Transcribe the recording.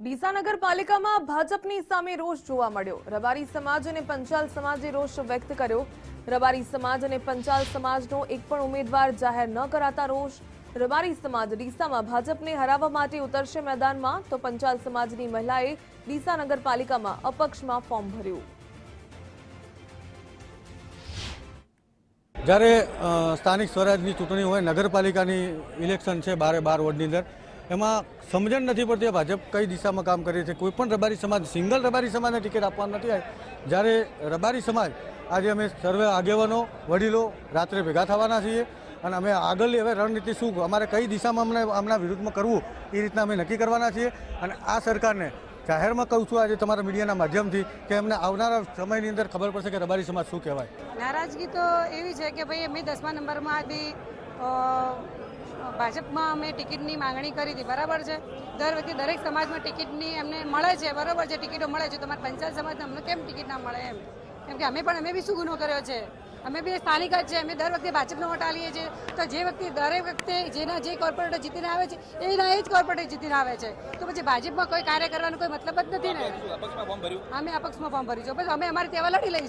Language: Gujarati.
ડીસા નગરપાલિકામાં ભાજપની સામે રોષ જોવા મળ્યો। રબારી સમાજ અને પંચાલ સમાજે રોષ વ્યક્ત કર્યો। રબારી સમાજ અને પંચાલ સમાજનો એક પણ ઉમેદવાર જાહેર ન કરાતા રોષ। રબારી સમાજ ડીસામાં ભાજપને હરાવવા માટે ઉતરશે મેદાનમાં, તો પંચાલ સમાજની મહિલાએ ડીસા નગરપાલિકામાં અપક્ષમાં ફોર્મ ભર્યું। જ્યારે સ્થાનિક સ્વરાજની ચૂંટણી હોય, નગરપાલિકાની ઇલેક્શન છે 12 વોર્ડની અંદર, એમાં સમજણ નથી પડતી ભાજપ કઈ દિશામાં કામ કરે છે। કોઈ પણ રબારી સમાજ, સિંગલ રબારી સમાજને ટિકિટ આપવાનું નથી આવી। જ્યારે રબારી સમાજ આજે અમે સર્વે આગેવાનો વડીલો રાત્રે ભેગા થવાના છીએ અને અમે આગળની હવે રણનીતિ શું, અમારે કઈ દિશામાં હમણાં વિરુદ્ધમાં કરવું એ રીતના અમે નક્કી કરવાના છીએ। અને આ સરકારને જાહેરમાં કહું છું આજે તમારા મીડિયાના માધ્યમથી કે અમને આવનારા સમયની અંદર ખબર પડશે કે રબારી સમાજ શું કહેવાય। નારાજગી તો એવી છે કે ભાઈ અમે 10મા નંબરમાં હતી, ભાજપમાં અમે ટિકિટની માંગણી કરી હતી, બરાબર છે। દર વખતે દરેક સમાજમાં ટિકિટની એમને મળે છે, બરાબર છે, ટિકિટો મળે છે। તમારા પંચાયત સમાજને અમને કેમ ટિકિટ ના મળે એમ? કેમ કે અમે બી શું ગુનો કર્યો છે? અમે બી સ્થાનિક જ છે, અમે દર વખતે ભાજપનો વોટ આલીએ છીએ। તો જે વ્યક્તિ દરેક વખતે જે કોર્પોરેટર જીતીને આવે છે એના એ જ કોર્પોરેટર જીતીને આવે છે, તો પછી ભાજપમાં કોઈ કાર્ય કરવાનો કોઈ મતલબ જ નથી ને। અમે અપક્ષમાં ફોર્મ ભર્યું છે, પછી અમે અમારી તેવા લડી લઈશું।